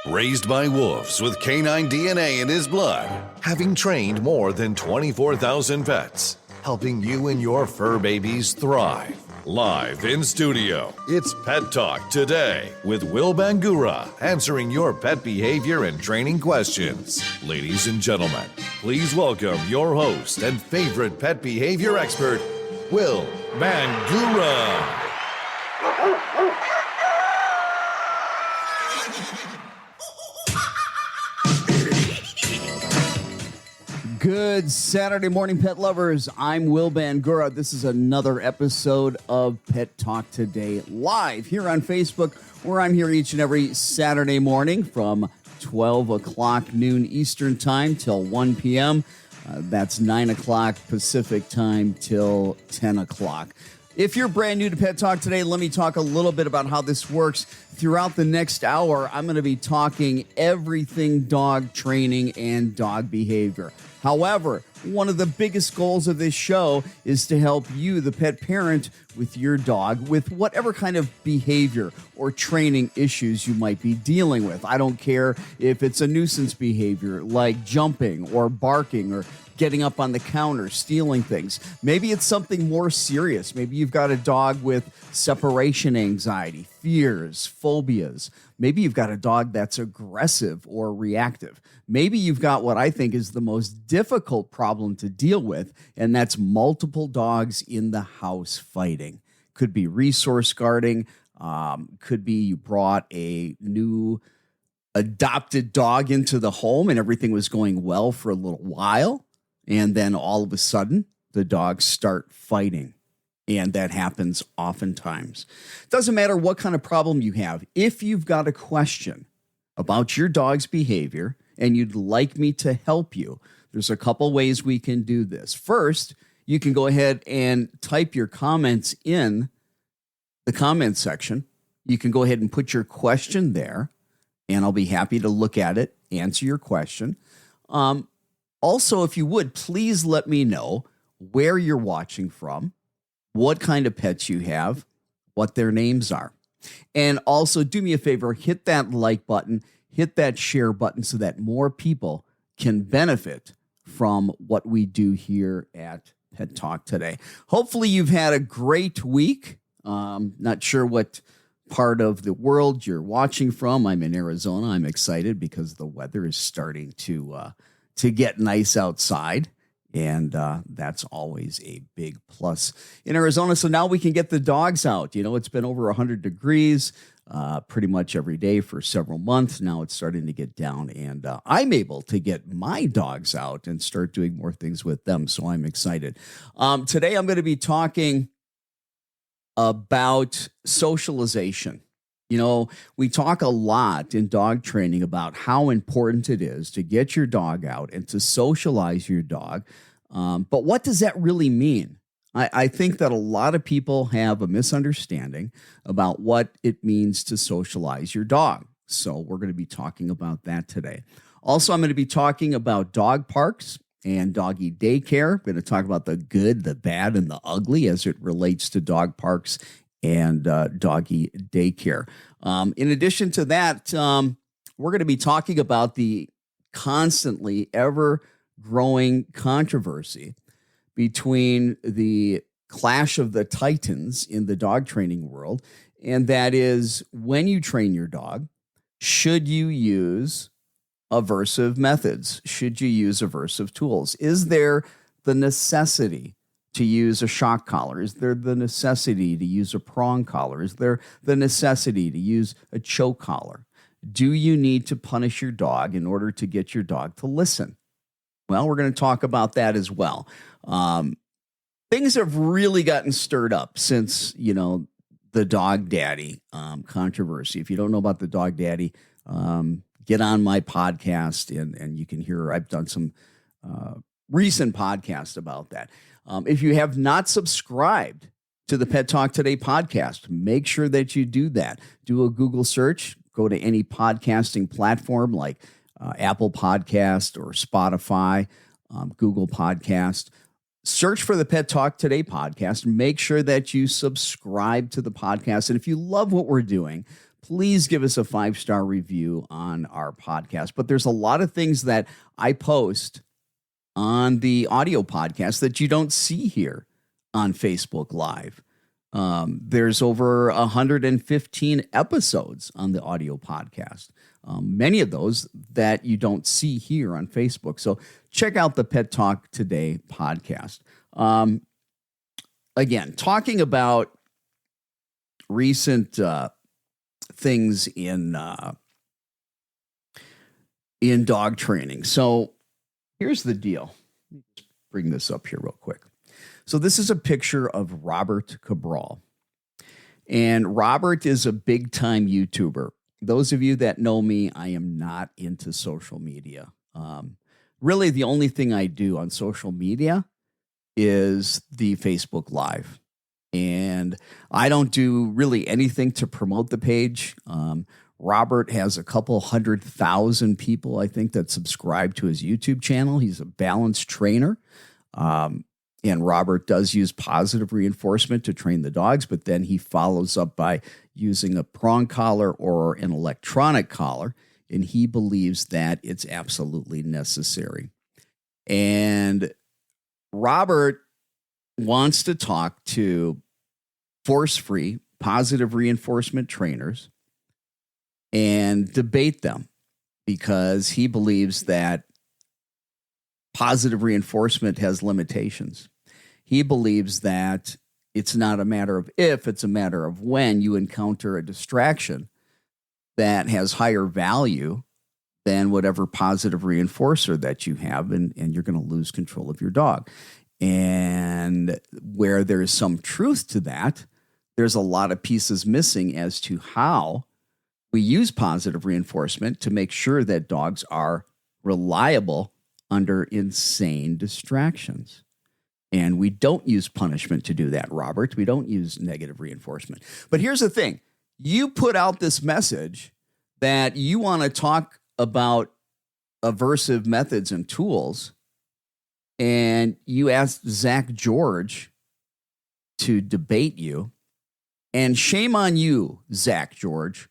Raised by wolves with canine DNA in his blood, having trained more than 24,000 pets, helping you and your fur babies thrive. Live in studio, it's Pet Talk Today with Will Bangura, answering your pet behavior and training questions. Ladies and gentlemen, please welcome your host and favorite pet behavior expert, Will Bangura. Good Saturday morning, pet lovers. I'm Will Bangura. This is another episode of Pet Talk Today live here on Facebook, where I'm here each and every Saturday morning from 12 o'clock noon Eastern time till 1 p.m. That's 9 o'clock Pacific time till 10 o'clock. If you're brand new to Pet Talk Today, let me talk a little bit about how this works. Throughout the next hour, I'm going to be talking everything dog training and dog behavior. However, one of the biggest goals of this show is to help you, the pet parent, with your dog with whatever kind of behavior or training issues you might be dealing with. I don't care if it's a nuisance behavior like jumping or barking or getting up on the counter, stealing things. Maybe it's something more serious. Maybe you've got a dog with separation anxiety, fears, phobias. Maybe you've got a dog that's aggressive or reactive. Maybe you've got what I think is the most difficult problem to deal with, and that's multiple dogs in the house fighting. Could be resource guarding. Could be you brought a new adopted dog into the home and everything was going well for a little while. And then all of a sudden, the dogs start fighting. And that happens oftentimes. Doesn't matter what kind of problem you have. If you've got a question about your dog's behavior and you'd like me to help you, there's a couple ways we can do this. First, you can go ahead and type your comments in the comment section. You can go ahead and put your question there, and I'll be happy to look at it, answer your question. Also, if you would, please let me know where you're watching from, what kind of pets you have, what their names are. And also, do me a favor, hit that like button, hit that share button so that more people can benefit from what we do here at Pet Talk Today. Hopefully, you've had a great week. Not sure what part of the world you're watching from. I'm in Arizona. I'm excited because the weather is starting to get nice outside, and that's always a big plus in Arizona. So now we can get the dogs out. You know, it's been over 100 degrees pretty much every day for several months. Now it's starting to get down, and I'm able to get my dogs out and start doing more things with them, so I'm excited. Today I'm going to be talking about socialization. You know, we talk a lot in dog training about how important it is to get your dog out and to socialize your dog. But what does that really mean? I think that a lot of people have a misunderstanding about what it means to socialize your dog. So we're going to be talking about that today. Also, I'm going to be talking about dog parks and doggy daycare. I'm going to talk about the good, the bad, and the ugly as it relates to dog parks and doggy daycare. In addition to that, we're going to be talking about the constantly ever-growing controversy between the clash of the titans in the dog training world, and that is when you train your dog, should you use aversive methods? Should you use aversive tools? Is there the necessity to use a shock collar? Is there the necessity to use a prong collar? Is there the necessity to use a choke collar? Do you need to punish your dog in order to get your dog to listen? Well, we're going to talk about that as well. Things have really gotten stirred up since, the dog daddy controversy. If you don't know about the dog daddy, get on my podcast and you can hear, I've done some recent podcasts about that. If you have not subscribed to the Pet Talk Today podcast, make sure that you do that. Do a Google search, go to any podcasting platform like Apple Podcast or Spotify, Google Podcast. Search for the Pet Talk Today podcast. Make sure that you subscribe to the podcast. And if you love what we're doing, please give us a 5-star review on our podcast. But there's a lot of things that I post on the audio podcast that you don't see here on Facebook Live. There's over 115 episodes on the audio podcast. Many of those that you don't see here on Facebook. So check out the Pet Talk Today podcast. Again, talking about recent things in dog training. So here's the deal. Let me just bring this up here real quick. So this is a picture of Robert Cabral. And Robert is a big-time YouTuber. Those of you that know me, I am not into social media. Really, the only thing I do on social media is the Facebook Live. And I don't do really anything to promote the page. Robert has a couple 100,000 people, I think, that subscribe to his YouTube channel. He's a balanced trainer. And Robert does use positive reinforcement to train the dogs, but then he follows up by using a prong collar or an electronic collar, and he believes that it's absolutely necessary. And Robert wants to talk to force-free positive reinforcement trainers and debate them because he believes that positive reinforcement has limitations. He believes that it's not a matter of if, it's a matter of when you encounter a distraction that has higher value than whatever positive reinforcer that you have, and you're going to lose control of your dog. And where there's some truth to that, there's a lot of pieces missing as to how we use positive reinforcement to make sure that dogs are reliable under insane distractions. And we don't use punishment to do that, Robert. We don't use negative reinforcement. But here's the thing. You put out this message that you want to talk about aversive methods and tools, and you asked Zach George to debate you. And shame on you, Zach George,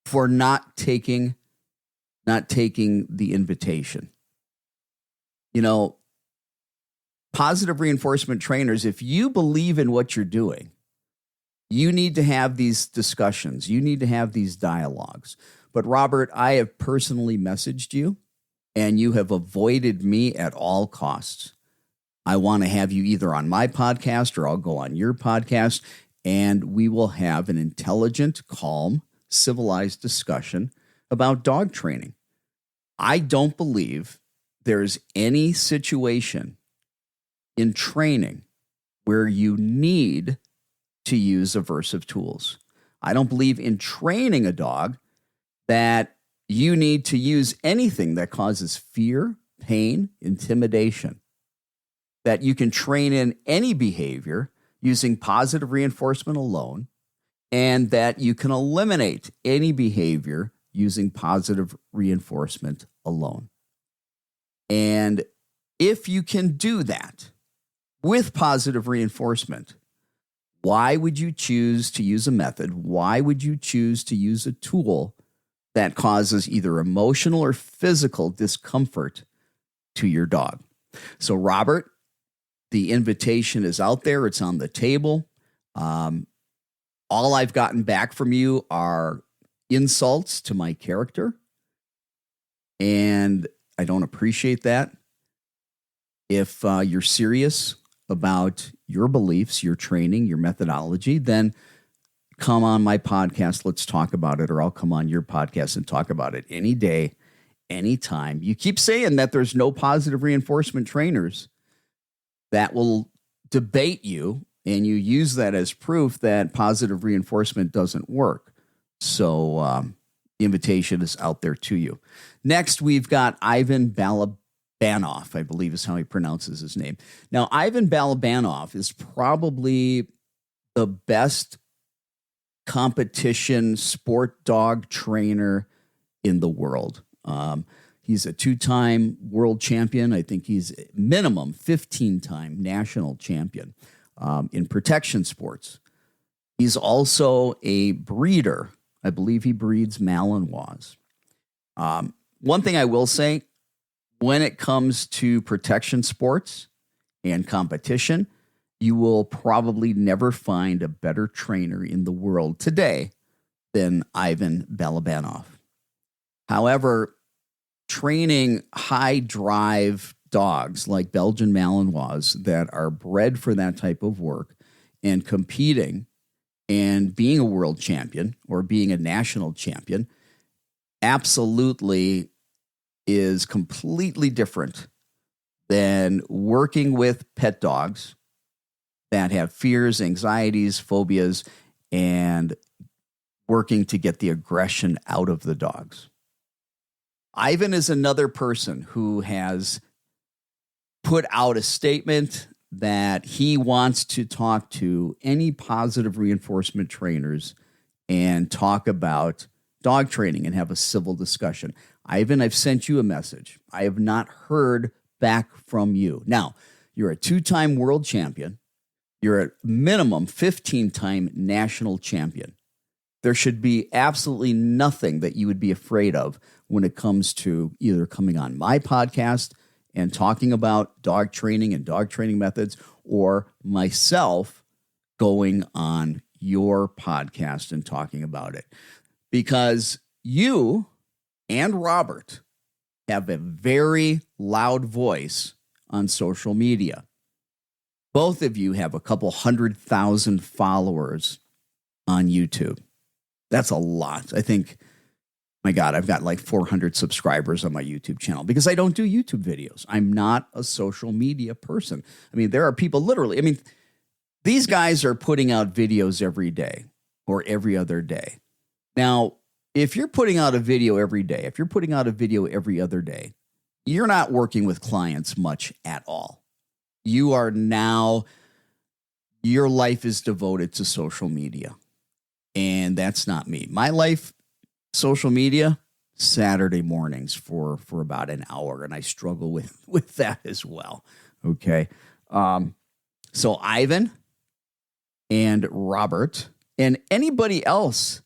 for not taking the invitation. You know, positive reinforcement trainers, if you believe in what you're doing, you need to have these discussions. You need to have these dialogues. But Robert, I have personally messaged you, and you have avoided me at all costs. I want to have you either on my podcast or I'll go on your podcast, and we will have an intelligent, calm, civilized discussion about dog training. I don't believe there's any situation in training where you need to use aversive tools. I don't believe in training a dog that you need to use anything that causes fear, pain, intimidation. That you can train in any behavior using positive reinforcement alone, and that you can eliminate any behavior using positive reinforcement alone. And if you can do that with positive reinforcement, why would you choose to use a method? Why would you choose to use a tool that causes either emotional or physical discomfort to your dog? So, Robert, the invitation is out there. It's on the table. All I've gotten back from you are insults to my character, and I don't appreciate that. If you're serious about your beliefs, your training, your methodology, then come on my podcast. Let's talk about it, or I'll come on your podcast and talk about it any day, anytime. You keep saying that there's no positive reinforcement trainers that will debate you, and you use that as proof that positive reinforcement doesn't work. So the invitation is out there to you. Next, we've got Ivan Balabanoff, I believe is how he pronounces his name. Now, Ivan Balabanoff is probably the best competition sport dog trainer in the world. He's a 2-time world champion. I think he's minimum 15-time national champion in protection sports. He's also a breeder I believe he breeds Malinois. One thing I will say, when it comes to protection sports and competition, you will probably never find a better trainer in the world today than Ivan Balabanoff. However, training high drive dogs like Belgian Malinois that are bred for that type of work and competing and being a world champion or being a national champion absolutely is completely different than working with pet dogs that have fears, anxieties, phobias, and working to get the aggression out of the dogs. Ivan is another person who has put out a statement that he wants to talk to any positive reinforcement trainers and talk about dog training and have a civil discussion. Ivan, I've sent you a message. I have not heard back from you. Now, you're a 2-time world champion. You're a minimum 15-time national champion. There should be absolutely nothing that you would be afraid of when it comes to either coming on my podcast and talking about dog training and dog training methods, or myself going on your podcast and talking about it. Because you and Robert have a very loud voice on social media. Both of you have a couple 100,000 followers on YouTube. That's a lot. I think, my God, I've got like 400 subscribers on my YouTube channel because I don't do YouTube videos. I'm not a social media person. I mean, there are people literally, these guys are putting out videos every day or every other day. Now, if you're putting out a video every day, if you're putting out a video every other day, you're not working with clients much at all. You are now, your life is devoted to social media. And that's not me. My life, social media, Saturday mornings for about an hour. And I struggle with that as well. Okay. So Ivan and Robert and anybody else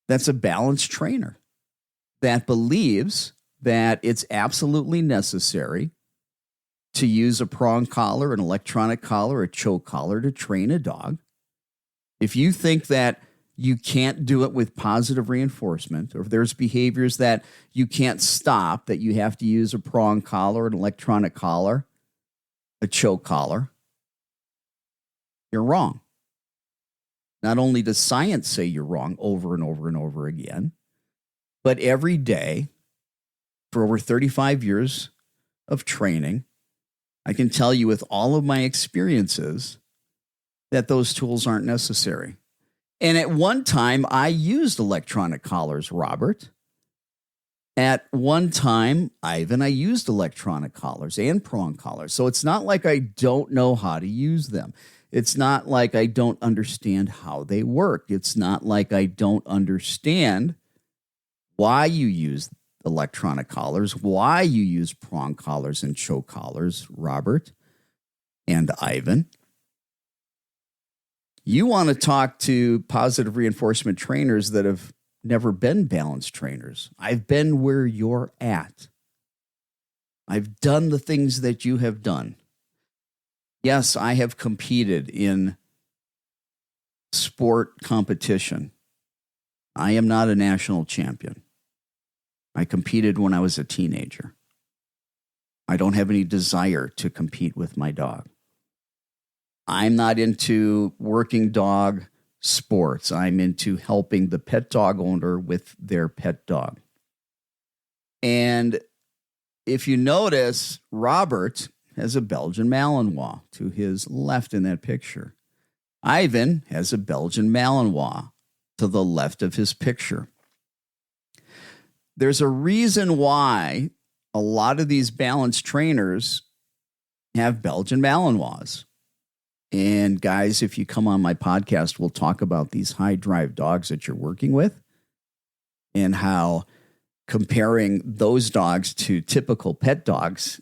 that's a balanced trainer that believes that it's absolutely necessary to use a prong collar, an electronic collar, a choke collar to train a dog. If you think that you can't do it with positive reinforcement, or if there's behaviors that you can't stop, that you have to use a prong collar, an electronic collar, a choke collar, you're wrong. Not only does science say you're wrong over and over and over again, but every day for over 35 years of training, I can tell you with all of my experiences that those tools aren't necessary. And at one time, I used electronic collars, Robert. At one time, Ivan, I used electronic collars and prong collars. So it's not like I don't know how to use them. It's not like I don't understand how they work. It's not like I don't understand why you use electronic collars, why you use prong collars and choke collars, Robert and Ivan. You want to talk to positive reinforcement trainers that have never been balanced trainers. I've been where you're at. I've done the things that you have done. Yes, I have competed in sport competition. I am not a national champion. I competed when I was a teenager. I don't have any desire to compete with my dog. I'm not into working dog sports. I'm into helping the pet dog owner with their pet dog. And if you notice, Robert has a Belgian Malinois to his left in that picture. Ivan has a Belgian Malinois to the left of his picture. There's a reason why a lot of these balanced trainers have Belgian Malinois. And guys, if you come on my podcast, we'll talk about these high drive dogs that you're working with and how comparing those dogs to typical pet dogs,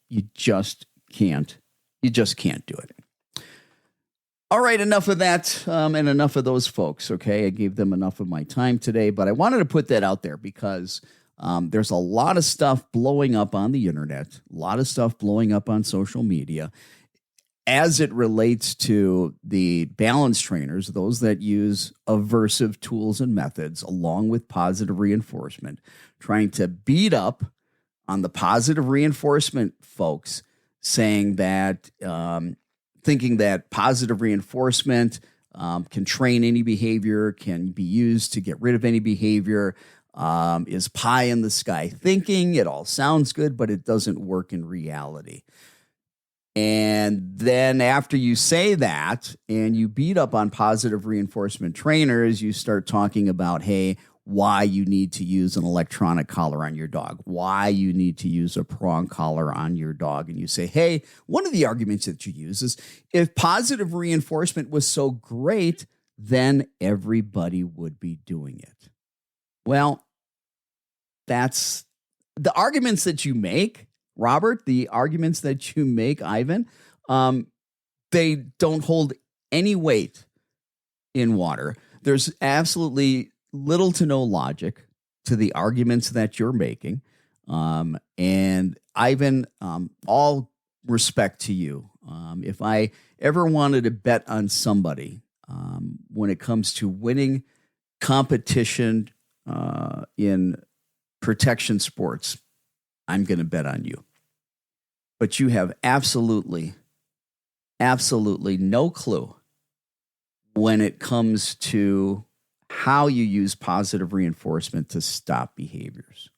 you just can't do it. All right, enough of that and enough of those folks, okay? I gave them enough of my time today, but I wanted to put that out there because there's a lot of stuff blowing up on the internet, a lot of stuff blowing up on social media as it relates to the balance trainers, those that use aversive tools and methods along with positive reinforcement, trying to beat up on the positive reinforcement folks, saying that thinking that positive reinforcement can train any behavior, can be used to get rid of any behavior, is pie in the sky thinking. It all sounds good, but it doesn't work in reality. And then after you say that and you beat up on positive reinforcement trainers, you start talking about, hey, why you need to use an electronic collar on your dog, why you need to use a prong collar on your dog. And you say, hey, one of the arguments that you use is if positive reinforcement was so great, then everybody would be doing it. Well, that's the arguments that you make, Robert, the arguments that you make, Ivan, they don't hold any weight in water. There's absolutely little to no logic to the arguments that you're making. And Ivan, all respect to you. If I ever wanted to bet on somebody when it comes to winning competition in protection sports, I'm going to bet on you. But you have absolutely no clue when it comes to how you use positive reinforcement to stop behaviors.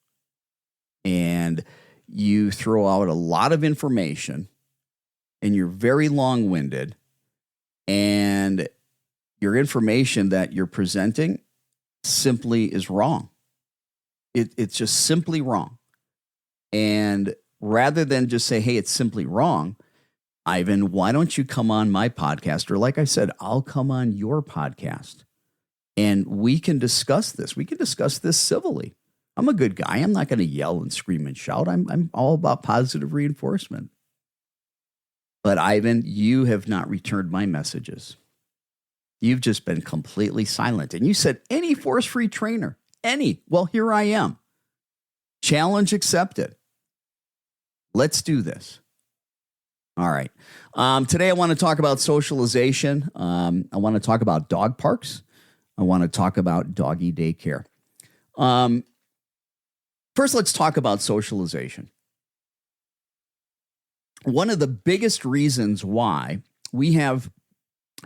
And you throw out a lot of information and you're very long-winded, and your information that you're presenting simply is wrong. It's just simply wrong. And rather than just say, hey, it's simply wrong, Ivan, why don't you come on my podcast? Or like I said, I'll come on your podcast and we can discuss this. We can discuss this civilly. I'm a good guy. I'm not going to yell and scream and shout. I'm all about positive reinforcement. But Ivan, you have not returned my messages. You've just been completely silent. And you said any force-free trainer, any. Well, here I am. Challenge accepted. Let's do this. All right. Today I want to talk about socialization. I want to talk about dog parks. I want to talk about doggy daycare. First, let's talk about socialization. One of the biggest reasons why we have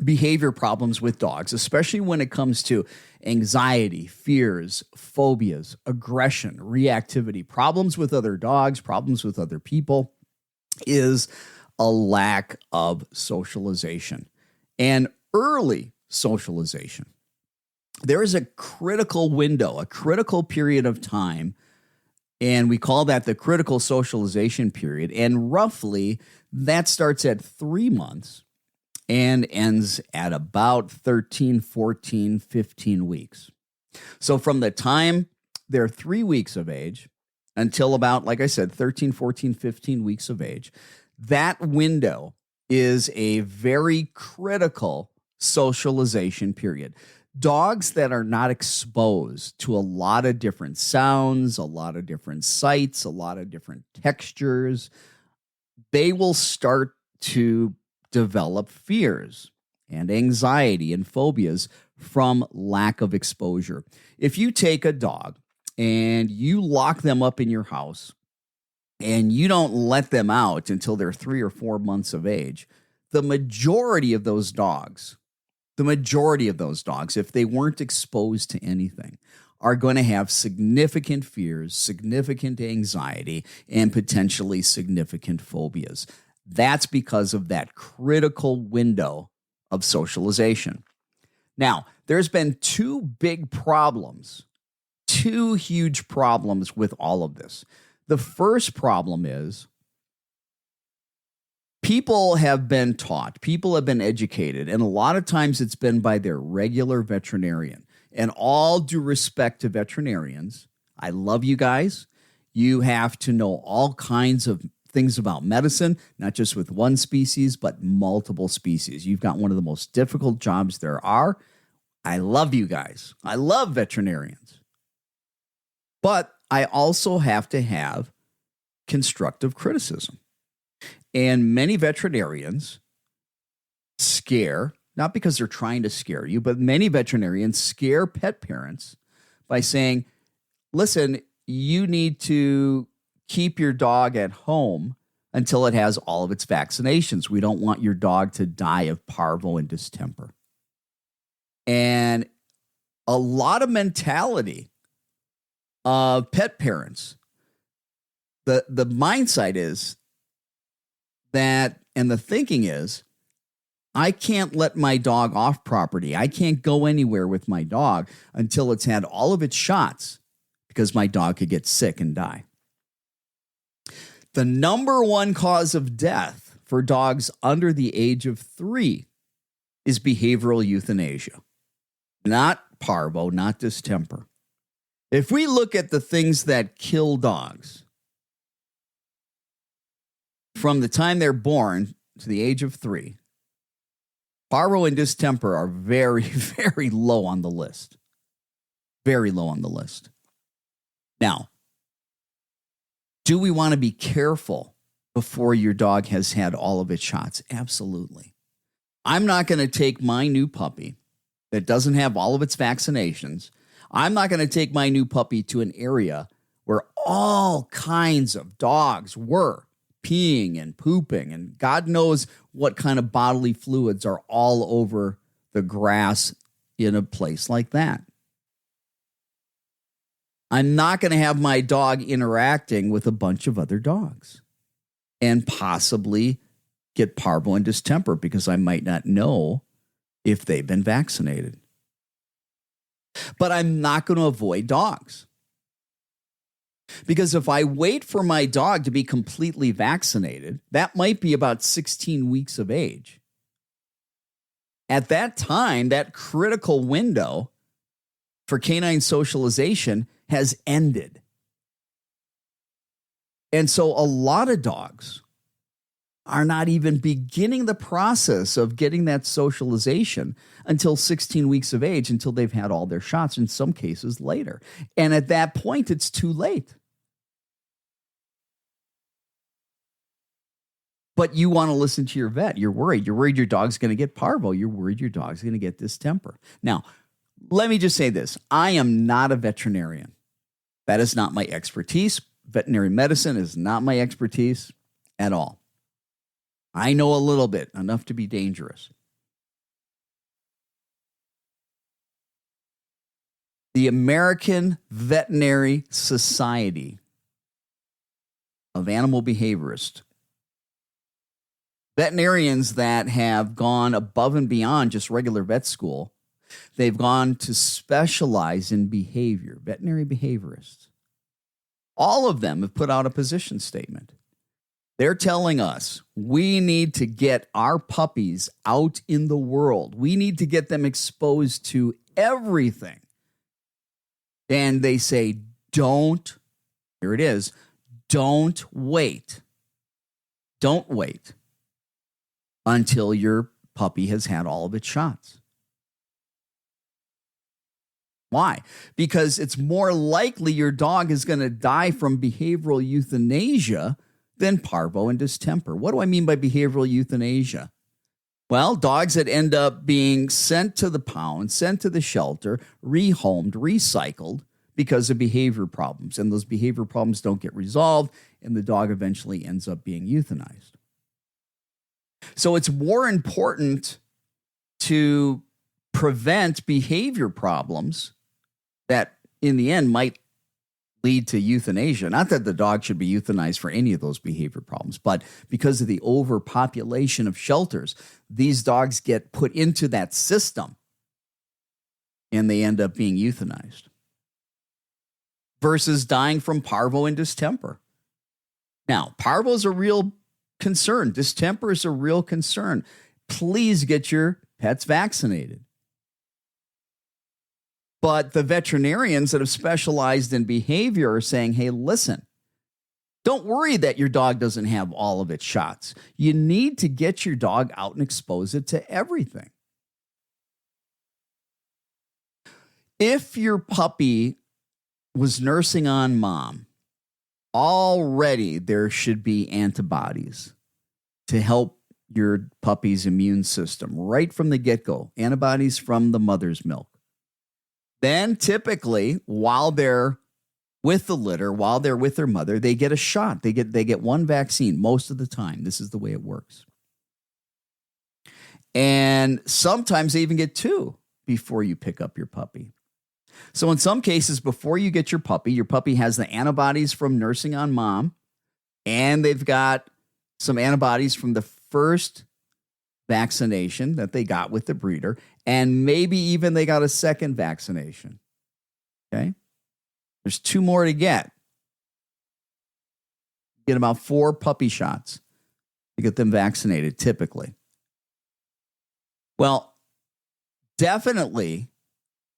behavior problems with dogs, especially when it comes to anxiety, fears, phobias, aggression, reactivity, problems with other dogs, problems with other people, is a lack of socialization and early socialization. There is a critical window, a critical period of time, and we call that the critical socialization period. And roughly that starts at 3 months and ends at about 13, 14, 15 weeks. So from the time they're 3 weeks of age until about, like I said, 13, 14, 15 weeks of age, that window is a very critical socialization period. Dogs that are not exposed to a lot of different sounds, a lot of different sights, a lot of different textures, they will start to develop fears and anxiety and phobias from lack of exposure. If you take a dog and you lock them up in your house and you don't let them out until they're 3 or 4 months of age, the majority of those dogs, if they weren't exposed to anything, are going to have significant fears, significant anxiety, and potentially significant phobias. That's because of that critical window of socialization. Now, there's been two huge problems with all of this. The first problem is people have been taught, people have been educated, and a lot of times it's been by their regular veterinarian. And all due respect to veterinarians, I love you guys. You have to know all kinds of things about medicine, not just with one species, but multiple species. You've got one of the most difficult jobs there are. I love you guys. I love veterinarians. But I also have to have constructive criticism. And many veterinarians scare, not because they're trying to scare you, but many veterinarians scare pet parents by saying, listen, you need to keep your dog at home until it has all of its vaccinations. We don't want your dog to die of parvo and distemper. And a lot of mentality of pet parents, the mindset is that, and the thinking is, I can't let my dog off property. I can't go anywhere with my dog until it's had all of its shots because my dog could get sick and die. The number one cause of death for dogs under the age of 3 is behavioral euthanasia, not parvo, not distemper. If we look at the things that kill dogs from the time they're born to the age of 3, parvo and distemper are very, very low on the list. Very low on the list. Now, do we want to be careful before your dog has had all of its shots? Absolutely. I'm not going to take my new puppy that doesn't have all of its vaccinations. I'm not going to take my new puppy to an area where all kinds of dogs were peeing and pooping, and God knows what kind of bodily fluids are all over the grass in a place like that. I'm not going to have my dog interacting with a bunch of other dogs and possibly get parvo and distemper because I might not know if they've been vaccinated. But I'm not going to avoid dogs. Because if I wait for my dog to be completely vaccinated, that might be about 16 weeks of age. At that time, that critical window for canine socialization has ended. And so a lot of dogs are not even beginning the process of getting that socialization until 16 weeks of age, until they've had all their shots, in some cases later. And at that point, it's too late. But you want to listen to your vet. You're worried. You're worried your dog's going to get parvo. You're worried your dog's going to get distemper. Now, let me just say this. I am not a veterinarian. That is not my expertise. Veterinary medicine is not my expertise at all. I know a little bit, enough to be dangerous. The American Veterinary Society of Animal Behaviorists, veterinarians that have gone above and beyond just regular vet school, they've gone to specialize in behavior, veterinary behaviorists. All of them have put out a position statement. They're telling us we need to get our puppies out in the world. We need to get them exposed to everything. And they say, don't, here it is, don't wait. Don't wait until your puppy has had all of its shots. Why? Because it's more likely your dog is going to die from behavioral euthanasia than parvo and distemper. What do I mean by behavioral euthanasia? Well, dogs that end up being sent to the pound, sent to the shelter, rehomed, recycled because of behavior problems. And those behavior problems don't get resolved, and the dog eventually ends up being euthanized. So it's more important to prevent behavior problems that in the end might lead to euthanasia. Not that the dog should be euthanized for any of those behavior problems, but because of the overpopulation of shelters, these dogs get put into that system and they end up being euthanized. Versus dying from parvo and distemper. Now, parvo is a real concern. Distemper is a real concern. Please get your pets vaccinated. But the veterinarians that have specialized in behavior are saying, hey, listen, Don't worry that your dog doesn't have all of its shots. You need to get your dog out and expose it to everything. If your puppy was nursing on mom, already there should be antibodies to help your puppy's immune system right from the get-go, antibodies from the mother's milk. Then typically, while they're with the litter, while they're with their mother, they get a shot. They get one vaccine most of the time. This is the way it works. And sometimes they even get two before you pick up your puppy. So in some cases, before you get your puppy has the antibodies from nursing on mom, and they've got some antibodies from the first vaccination that they got with the breeder, and maybe even they got a second vaccination. Okay? There's two more to get. Get about 4 puppy shots to get them vaccinated, typically. Well, definitely,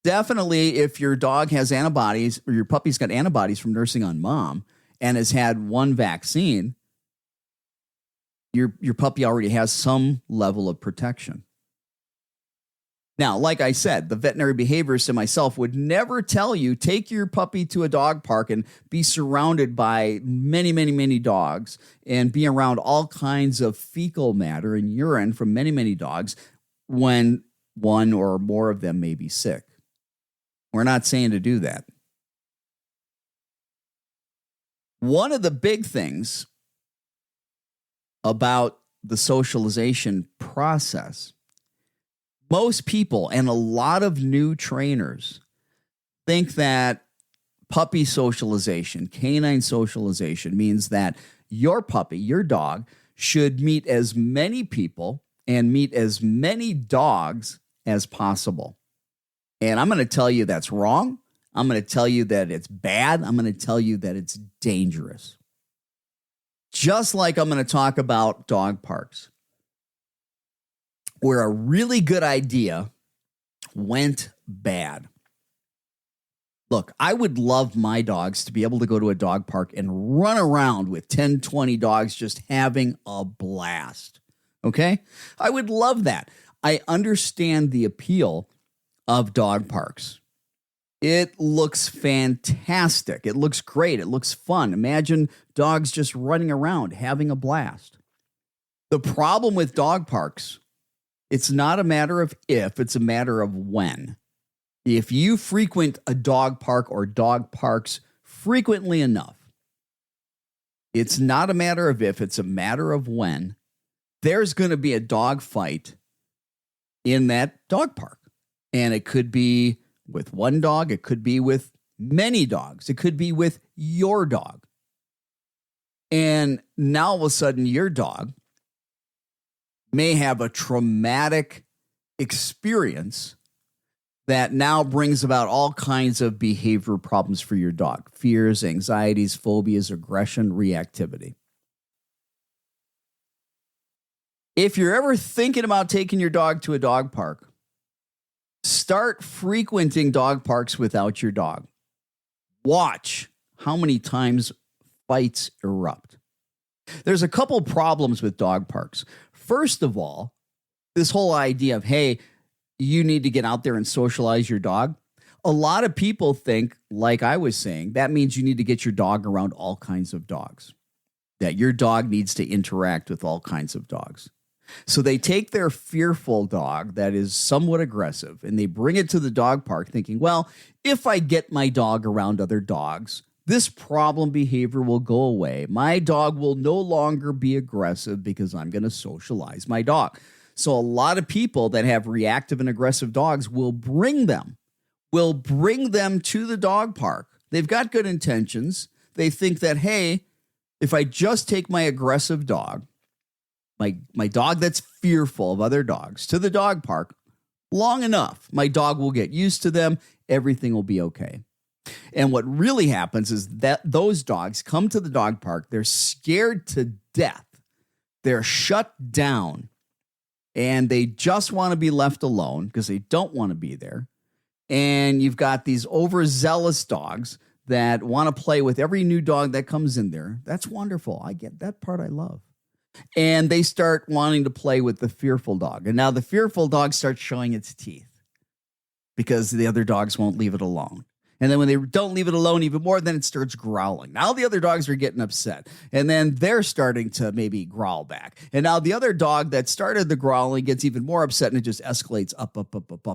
if your dog has antibodies or your puppy's got antibodies from nursing on mom and has had one vaccine, your puppy already has some level of protection. Now, like I said, the veterinary behaviorist and myself would never tell you take your puppy to a dog park and be surrounded by many, many, many dogs and be around all kinds of fecal matter and urine from many, many dogs when one or more of them may be sick. We're not saying to do that. One of the big things about the socialization process, most people and a lot of new trainers think that puppy socialization, canine socialization, means that your puppy, your dog, should meet as many people and meet as many dogs as possible. And I'm going to tell you that's wrong. I'm going to tell you that it's bad. I'm going to tell you that it's dangerous. Just like I'm going to talk about dog parks, where a really good idea went bad. Look, I would love my dogs to be able to go to a dog park and run around with 10, 20 dogs just having a blast. Okay? I would love that. I understand the appeal of dog parks. It looks fantastic. It looks great. It looks fun. Imagine dogs just running around having a blast. The problem with dog parks, it's not a matter of if, it's a matter of when. If you frequent a dog park or dog parks frequently enough, it's not a matter of if, it's a matter of when. There's going to be a dog fight in that dog park. And it could be with one dog. It could be with many dogs. It could be with your dog. And now all of a sudden your dog may have a traumatic experience that now brings about all kinds of behavior problems for your dog. Fears, anxieties, phobias, aggression, reactivity. If you're ever thinking about taking your dog to a dog park, start frequenting dog parks without your dog. Watch how many times fights erupt. There's a couple problems with dog parks. First of all, this whole idea of, hey, you need to get out there and socialize your dog. A lot of people think, like I was saying, that means you need to get your dog around all kinds of dogs, that your dog needs to interact with all kinds of dogs. So they take their fearful dog that is somewhat aggressive and they bring it to the dog park thinking, well, if I get my dog around other dogs, this problem behavior will go away. My dog will no longer be aggressive because I'm going to socialize my dog. So a lot of people that have reactive and aggressive dogs will bring them to the dog park. They've got good intentions. They think that, hey, if I just take my aggressive dog, my dog that's fearful of other dogs, to the dog park long enough, my dog will get used to them. Everything will be okay. And what really happens is that those dogs come to the dog park. They're scared to death. They're shut down. And they just want to be left alone because they don't want to be there. And you've got these overzealous dogs that want to play with every new dog that comes in there. That's wonderful. I get that part. I love. And they start wanting to play with the fearful dog. And now the fearful dog starts showing its teeth because the other dogs won't leave it alone. And then when they don't leave it alone even more, then it starts growling. Now the other dogs are getting upset. And then they're starting to maybe growl back. And now the other dog that started the growling gets even more upset, and it just escalates up,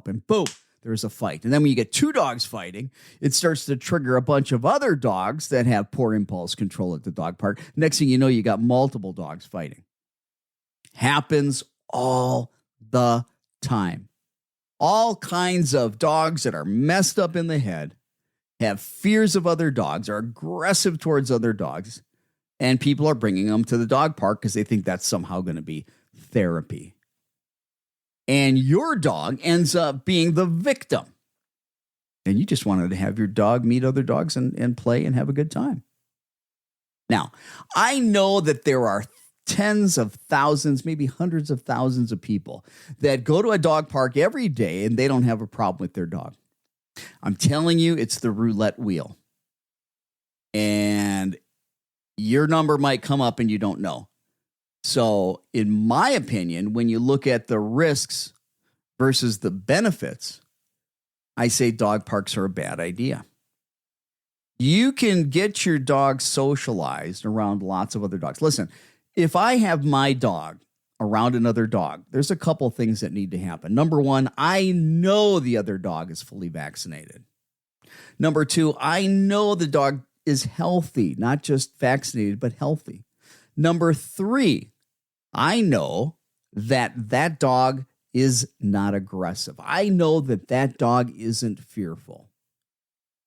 and boom, there's a fight. And then when you get two dogs fighting, it starts to trigger a bunch of other dogs that have poor impulse control at the dog park. Next thing you know, you got multiple dogs fighting. Happens all the time. All kinds of dogs that are messed up in the head, have fears of other dogs, are aggressive towards other dogs, and people are bringing them to the dog park because they think that's somehow going to be therapy. And your dog ends up being the victim. And you just wanted to have your dog meet other dogs and play and have a good time. Now, I know that there are tens of thousands, maybe hundreds of thousands of people that go to a dog park every day and they don't have a problem with their dog. I'm telling you, it's the roulette wheel. And your number might come up and you don't know. So, in my opinion, when you look at the risks versus the benefits, I say dog parks are a bad idea. You can get your dog socialized around lots of other dogs. Listen, if I have my dog around another dog, there's a couple things that need to happen. Number one, I know the other dog is fully vaccinated. Number two, I know the dog is healthy, not just vaccinated, but healthy. Number three, I know that that dog is not aggressive. I know that that dog isn't fearful.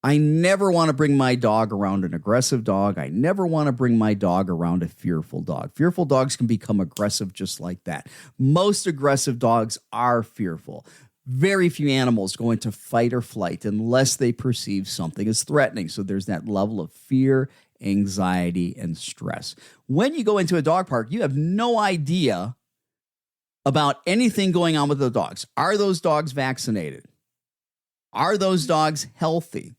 I never want to bring my dog around an aggressive dog. I never want to bring my dog around a fearful dog. Fearful dogs can become aggressive just like that. Most aggressive dogs are fearful. Very few animals go into fight or flight unless they perceive something as threatening. So there's that level of fear, anxiety, and stress. When you go into a dog park, you have no idea about anything going on with the dogs. Are those dogs vaccinated? Are those dogs healthy?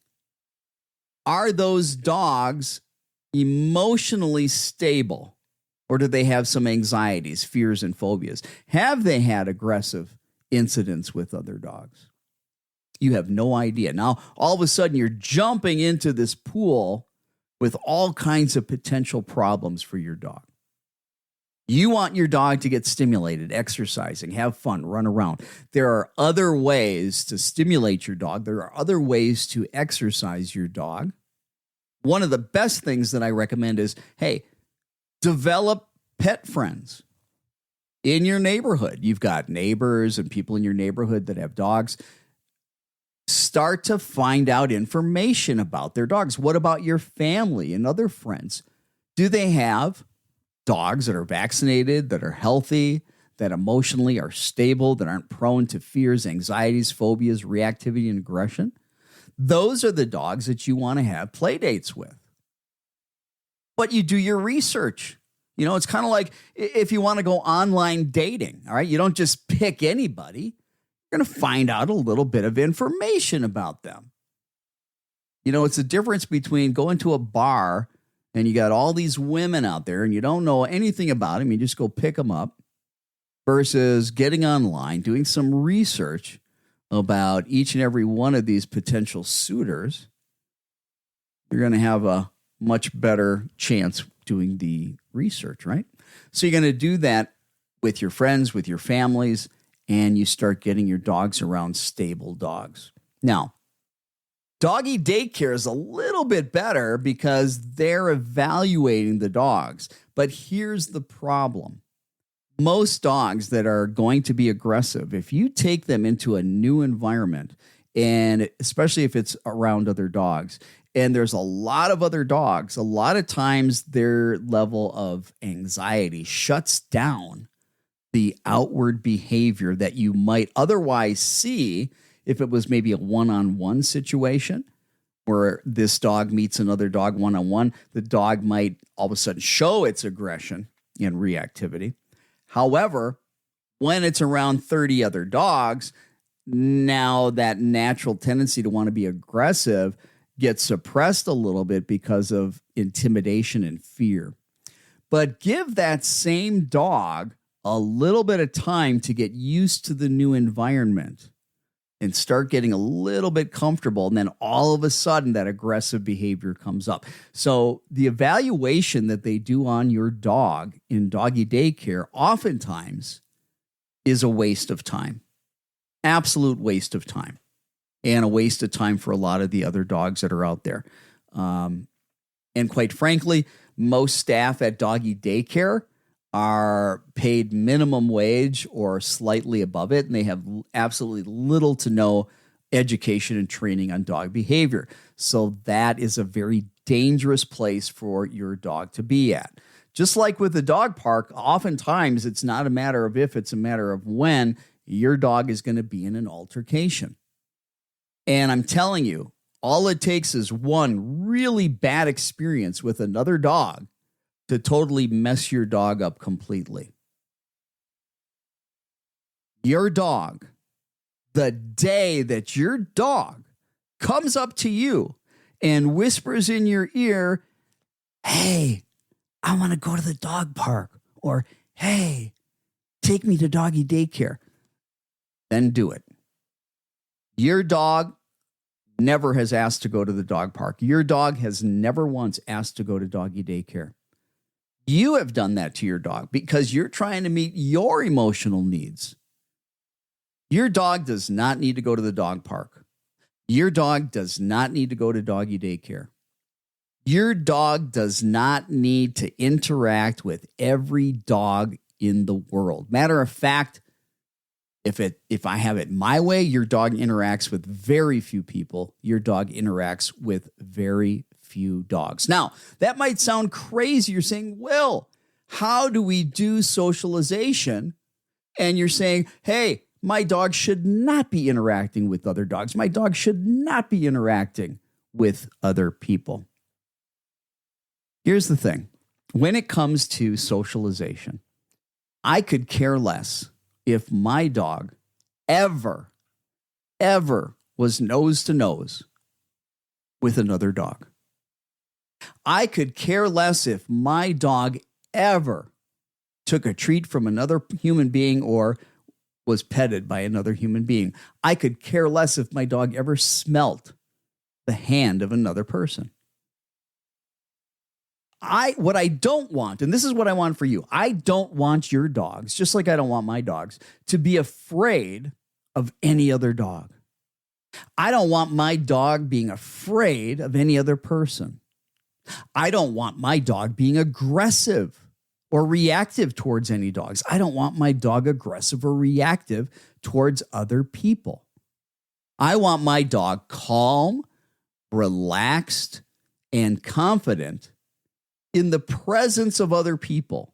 Are those dogs emotionally stable? Or do they have some anxieties, fears, and phobias? Have they had aggressive incidents with other dogs? You have no idea. Now, all of a sudden, you're jumping into this pool with all kinds of potential problems for your dog. You want your dog to get stimulated, exercising, have fun, run around. There are other ways to stimulate your dog. There are other ways to exercise your dog. One of the best things that I recommend is, hey, develop pet friends in your neighborhood. You've got neighbors and people in your neighborhood that have dogs. Start to find out information about their dogs. What about your family and other friends? Do they have dogs that are vaccinated, that are healthy, that emotionally are stable, that aren't prone to fears, anxieties, phobias, reactivity, and aggression? Those are the dogs that you want to have play dates with. But you do your research. You know, it's kind of like if you want to go online dating, all right? You don't just pick anybody. You're going to find out a little bit of information about them. You know, it's the difference between going to a bar and you got all these women out there and you don't know anything about them. You just go pick them up versus getting online, doing some research about each and every one of these potential suitors. You're going to have a much better chance doing the research, right? So you're going to do that with your friends, with your families, and you start getting your dogs around stable dogs. Now, doggy daycare is a little bit better because they're evaluating the dogs. But here's the problem. Most dogs that are going to be aggressive, if you take them into a new environment, and especially if it's around other dogs, and there's a lot of other dogs, a lot of times their level of anxiety shuts down the outward behavior that you might otherwise see if it was maybe a one-on-one situation where this dog meets another dog one-on-one. The dog might all of a sudden show its aggression and reactivity. However, when it's around 30 other dogs, now that natural tendency to want to be aggressive get suppressed a little bit because of intimidation and fear. But give that same dog a little bit of time to get used to the new environment and start getting a little bit comfortable. And then all of a sudden that aggressive behavior comes up. So the evaluation that they do on your dog in doggy daycare oftentimes is a waste of time. Absolute waste of time. And a waste of time for a lot of the other dogs that are out there. And quite frankly, most staff at doggy daycare are paid minimum wage or slightly above it, and they have absolutely little to no education and training on dog behavior. So that is a very dangerous place for your dog to be at. Just like with the dog park, oftentimes it's not a matter of if, it's a matter of when your dog is going to be in an altercation. And I'm telling you, all it takes is one really bad experience with another dog to totally mess your dog up completely. Your dog, the day that your dog comes up to you and whispers in your ear, "Hey, I want to go to the dog park," or "Hey, take me to doggy daycare," then do it. Your dog never has asked to go to the dog park. Your dog has never once asked to go to doggy daycare. You have done that to your dog because you're trying to meet your emotional needs. Your dog does not need to go to the dog park. Your dog does not need to go to doggy daycare. Your dog does not need to interact with every dog in the world. Matter of fact, if I have it my way, your dog interacts with very few people. Your dog interacts with very few dogs. Now, that might sound crazy. You're saying, "Will, how do we do socialization?" And you're saying, "Hey, my dog should not be interacting with other dogs. My dog should not be interacting with other people." Here's the thing. When it comes to socialization, I could care less if my dog ever was nose to nose with another dog. I could care less if my dog ever took a treat from another human being or was petted by another human being. I could care less if my dog ever smelt the hand of another person. What I don't want, and this is what I want for you, I don't want your dogs, just like I don't want my dogs, to be afraid of any other dog. I don't want my dog being afraid of any other person. I don't want my dog being aggressive or reactive towards any dogs. I don't want my dog aggressive or reactive towards other people. I want my dog calm, relaxed, and confident in the presence of other people,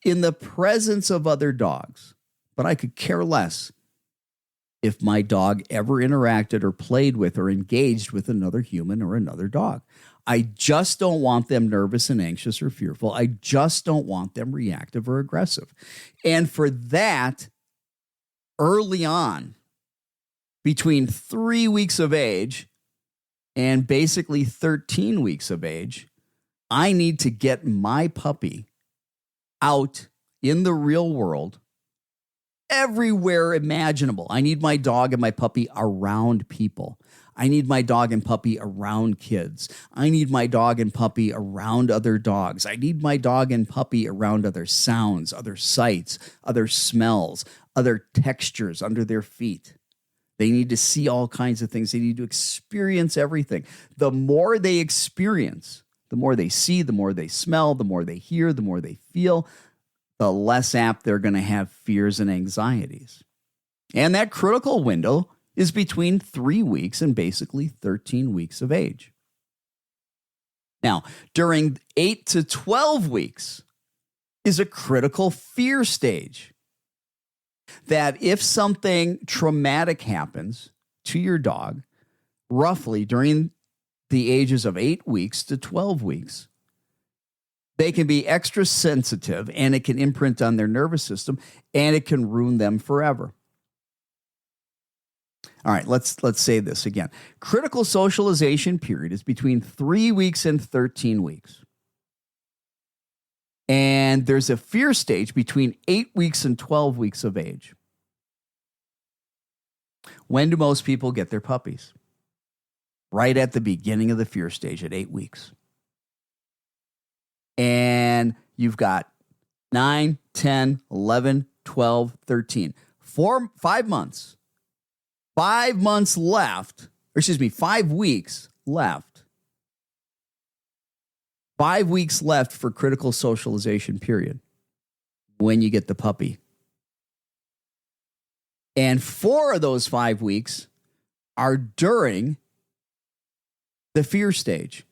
in the presence of other dogs. But I could care less if my dog ever interacted or played with or engaged with another human or another dog. I just don't want them nervous and anxious or fearful. I just don't want them reactive or aggressive. And for that, early on, between 3 weeks of age and basically 13 weeks of age, I need to get my puppy out in the real world everywhere imaginable. I need my dog and my puppy around people. I need my dog and puppy around kids. I need my dog and puppy around other dogs. I need my dog and puppy around other sounds, other sights, other smells, other textures under their feet. They need to see all kinds of things. They need to experience everything. The more they experience, the more they see, the more they smell, the more they hear, the more they feel, the less apt they're going to have fears and anxieties. And that critical window is between 3 weeks and basically 13 weeks of age. Now, during 8 to 12 weeks is a critical fear stage. That if something traumatic happens to your dog, roughly during the ages of 8 weeks to 12 weeks, they can be extra sensitive and it can imprint on their nervous system and it can ruin them forever. All right, let's say this again. Critical socialization period is between 3 weeks and 13 weeks. And there's a fear stage between 8 weeks and 12 weeks of age. When do most people get their puppies? Right at the beginning of the fear stage at 8 weeks. And you've got 9, 10, 11, 12, 13. 5 months. 5 months left. 5 weeks left. 5 weeks left for critical socialization period when you get the puppy. And 4 of those 5 weeks are during the fear stage.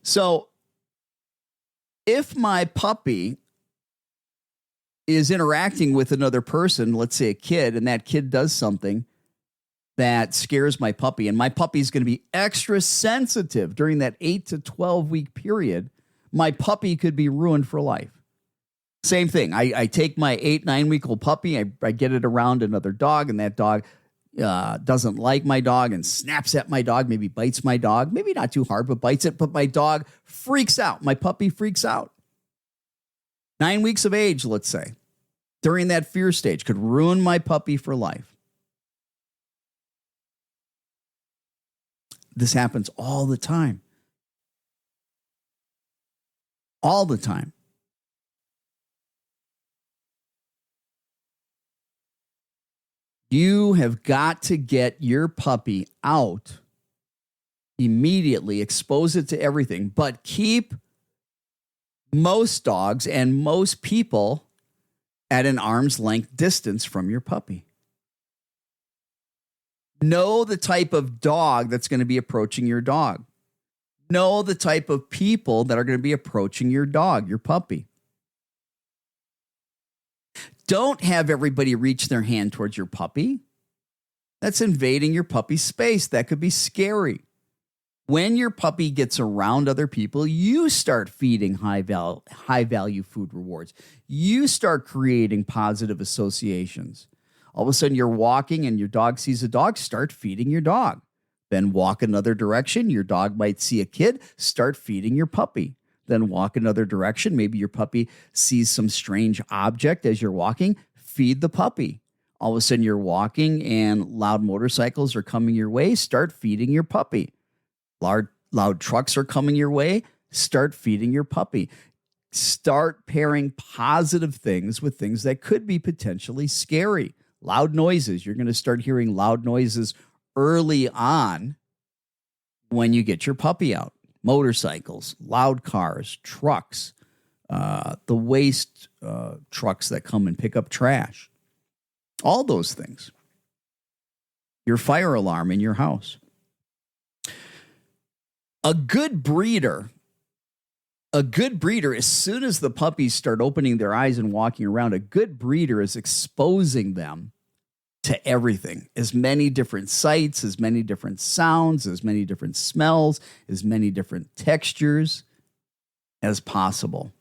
So if my puppy is interacting with another person, let's say a kid, and that kid does something that scares my puppy, and my puppy's going to be extra sensitive during that 8 to 12 week period, my puppy could be ruined for life. Same thing. I take my 8-9 week old puppy, I get it around another dog, and that dog doesn't like my dog and snaps at my dog, maybe bites my dog, maybe not too hard, but bites it. But my dog freaks out. My puppy freaks out. 9 weeks of age, let's say, during that fear stage could ruin my puppy for life. This happens all the time. All the time. You have got to get your puppy out immediately, expose it to everything, but keep most dogs and most people at an arm's length distance from your puppy. Know the type of dog that's going to be approaching your dog. Know the type of people that are going to be approaching your dog, your puppy. Don't have everybody reach their hand towards your puppy. That's invading your puppy's space. That could be scary. When your puppy gets around other people, you start feeding high value food rewards. You start creating positive associations. All of a sudden you're walking and your dog sees a dog, start feeding your dog. Then walk another direction. Your dog might see a kid, start feeding your puppy. Then walk another direction. Maybe your puppy sees some strange object as you're walking, feed the puppy. All of a sudden you're walking and loud motorcycles are coming your way, start feeding your puppy. Loud trucks are coming your way, start feeding your puppy. Start pairing positive things with things that could be potentially scary. Loud noises. You're going to start hearing loud noises early on when you get your puppy out. Motorcycles, loud cars, trucks, the waste trucks that come and pick up trash. All those things. Your fire alarm in your house. A good breeder, as soon as the puppies start opening their eyes and walking around, a good breeder is exposing them to everything. As many different sights, as many different sounds, as many different smells, as many different textures as possible.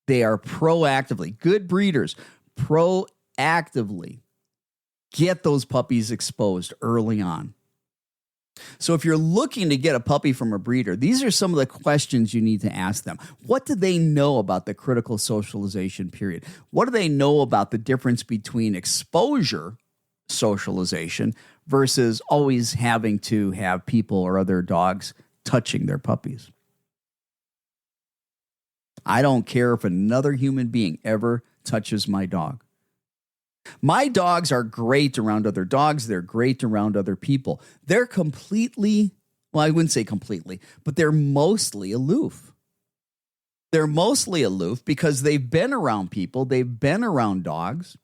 They are good breeders, proactively get those puppies exposed early on. So if you're looking to get a puppy from a breeder, these are some of the questions you need to ask them. What do they know about the critical socialization period? What do they know about the difference between exposure socialization versus always having to have people or other dogs touching their puppies? I don't care if another human being ever touches my dog. My dogs are great around other dogs. They're great around other people. They're I wouldn't say completely, but they're mostly aloof. They're mostly aloof because they've been around people. They've been around dogs.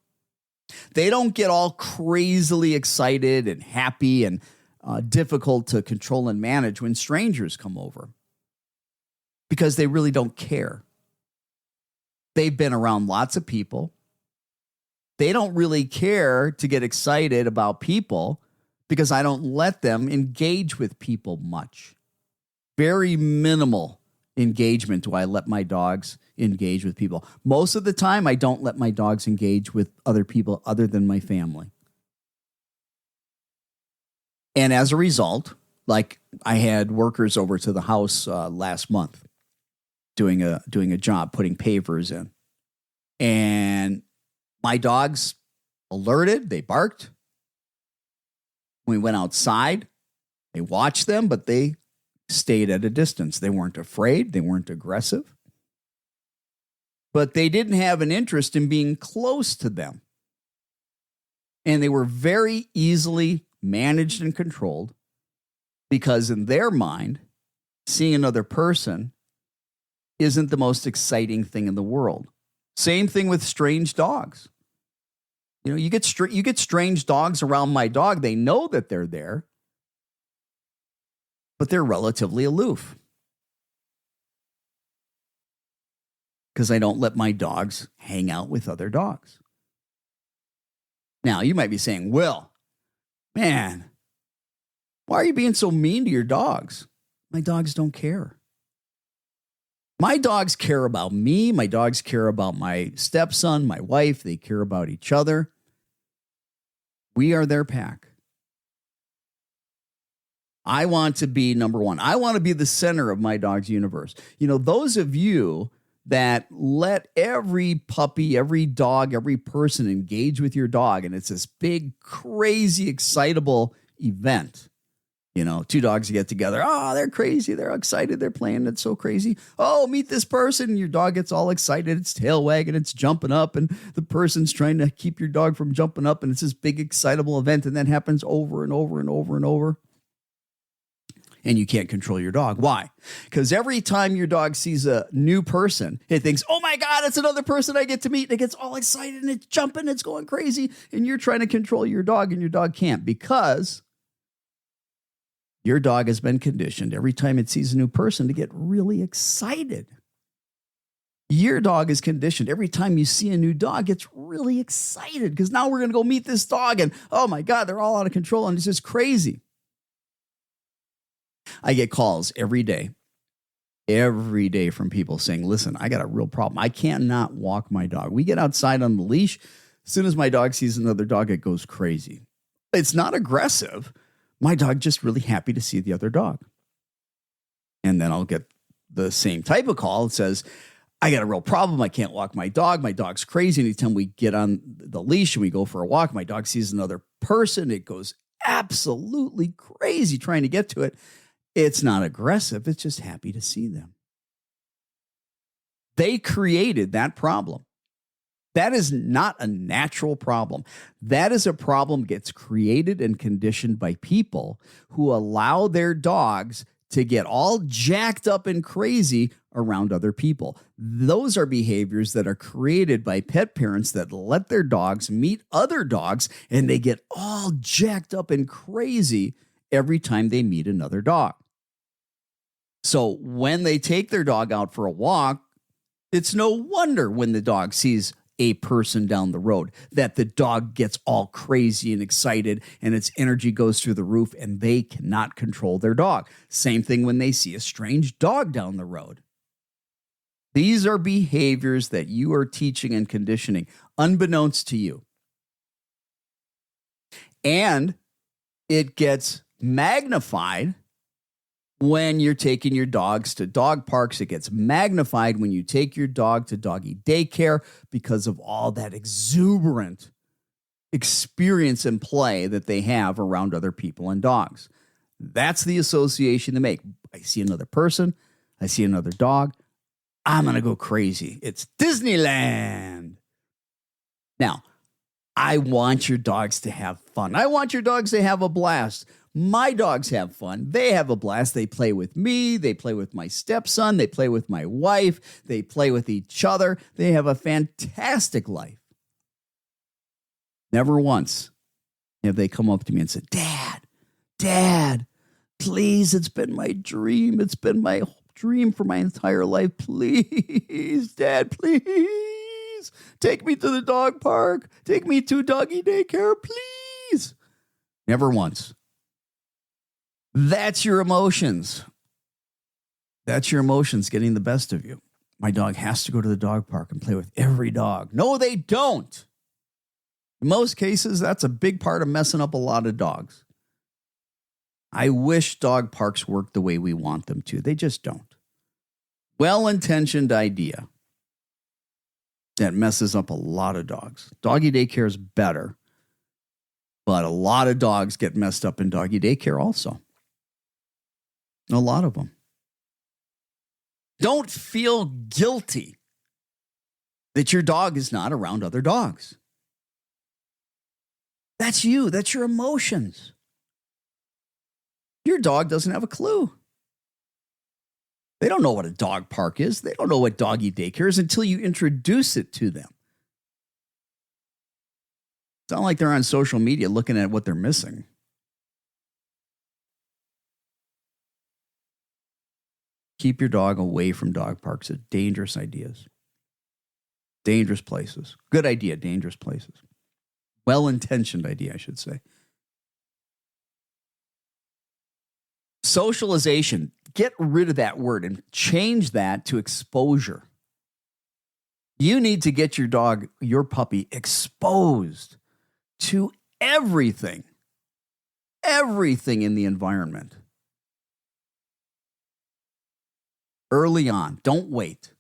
They don't get all crazily excited and happy and difficult to control and manage when strangers come over because they really don't care. They've been around lots of people. They don't really care to get excited about people because I don't let them engage with people much. Very minimal engagement do I let my dogs engage with people. Most of the time, I don't let my dogs engage with other people other than my family. And as a result, like I had workers over to the house last month doing a job, putting pavers in. And my dogs alerted, they barked. We went outside, they watched them, but they stayed at a distance. They weren't afraid, they weren't aggressive. But they didn't have an interest in being close to them. And they were very easily managed and controlled because in their mind, seeing another person isn't the most exciting thing in the world. Same thing with strange dogs. You know, you get strange dogs around my dog. They know that they're there, but they're relatively aloof because I don't let my dogs hang out with other dogs. Now, you might be saying, Will, man, why are you being so mean to your dogs? My dogs don't care. My dogs care about me. My dogs care about my stepson, my wife. They care about each other. We are their pack. I want to be number one. I want to be the center of my dog's universe. You know, those of you that let every puppy, every dog, every person engage with your dog, and it's this big, crazy, excitable event. You know, two dogs get together. Oh, they're crazy. They're excited. They're playing. It's so crazy. Oh, meet this person. Your dog gets all excited. It's tail wagging. It's jumping up. And the person's trying to keep your dog from jumping up. And it's this big, excitable event. And that happens over and over and over and over. And you can't control your dog. Why? Because every time your dog sees a new person, it thinks, oh my God, it's another person I get to meet. And it gets all excited and it's jumping. It's going crazy. And you're trying to control your dog and your dog can't because your dog has been conditioned every time it sees a new person to get really excited. Your dog is conditioned every time you see a new dog gets really excited because now we're going to go meet this dog and oh my God, they're all out of control and it's just crazy. I get calls every day from people saying, listen, I got a real problem. I cannot walk my dog. We get outside on the leash. As soon as my dog sees another dog, it goes crazy. It's not aggressive. My dog just really happy to see the other dog. And then I'll get the same type of call. It says, I got a real problem. I can't walk my dog. My dog's crazy. Anytime we get on the leash and we go for a walk, my dog sees another person. It goes absolutely crazy trying to get to it. It's not aggressive. It's just happy to see them. They created that problem. That is not a natural problem. That is a problem that gets created and conditioned by people who allow their dogs to get all jacked up and crazy around other people. Those are behaviors that are created by pet parents that let their dogs meet other dogs and they get all jacked up and crazy every time they meet another dog. So when they take their dog out for a walk, it's no wonder when the dog sees a person down the road that the dog gets all crazy and excited and its energy goes through the roof and they cannot control their dog. Same thing when they see a strange dog down the road. These are behaviors that you are teaching and conditioning unbeknownst to you. And it gets magnified when you're taking your dogs to dog parks. It gets magnified when you take your dog to doggy daycare because of all that exuberant experience and play that they have around other people and dogs. That's the association they make. I see another person. I see another dog. I'm going to go crazy. It's Disneyland. Now, I want your dogs to have fun. I want your dogs to have a blast. My dogs have fun. They have a blast. They play with me. They play with my stepson. They play with my wife. They play with each other. They have a fantastic life. Never once have they come up to me and said, Dad, please, it's been my dream. It's been my dream for my entire life. Please, Dad, please. Take me to the dog park. Take me to doggy daycare, please. Never once. That's your emotions. That's your emotions getting the best of you. My dog has to go to the dog park and play with every dog. No, they don't. In most cases, that's a big part of messing up a lot of dogs. I wish dog parks work the way we want them to. They just don't. Well-intentioned idea that messes up a lot of dogs. Doggy daycare is better, but a lot of dogs get messed up in doggy daycare also. A lot of them. Don't feel guilty that your dog is not around other dogs. That's you. That's your emotions. Your dog doesn't have a clue. They don't know what a dog park is. They don't know what doggy daycare is until you introduce it to them. It's not like they're on social media looking at what they're missing. Keep your dog away from dog parks. They're dangerous ideas. Dangerous places. Good idea, dangerous places. Well-intentioned idea, I should say. Socialization. Get rid of that word and change that to exposure. You need to get your dog, your puppy, exposed to everything. Everything in the environment. Early on. Don't wait.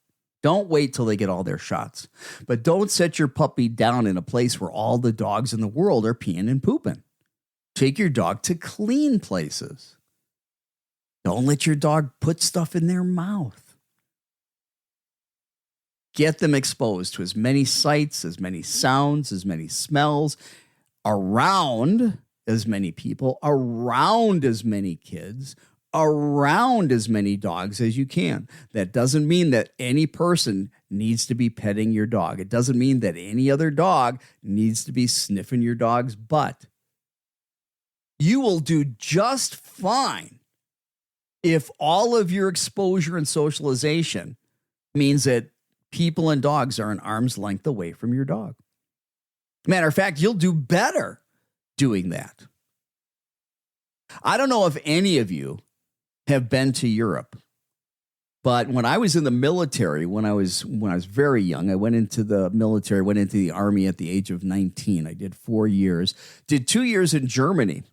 Don't wait till they get all their shots. But don't set your puppy down in a place where all the dogs in the world are peeing and pooping. Take your dog to clean places. Don't let your dog put stuff in their mouth. Get them exposed to as many sights, as many sounds, as many smells, around as many people, around as many kids, around as many dogs as you can. That doesn't mean that any person needs to be petting your dog. It doesn't mean that any other dog needs to be sniffing your dog's butt. You will do just fine if all of your exposure and socialization means that people and dogs are an arm's length away from your dog. Matter of fact, you'll do better doing that. I don't know if any of you have been to Europe, but when I was in the military, when I was very young, I went into the military, went into the army at the age of 19. I did 4 years, did 2 years in Germany.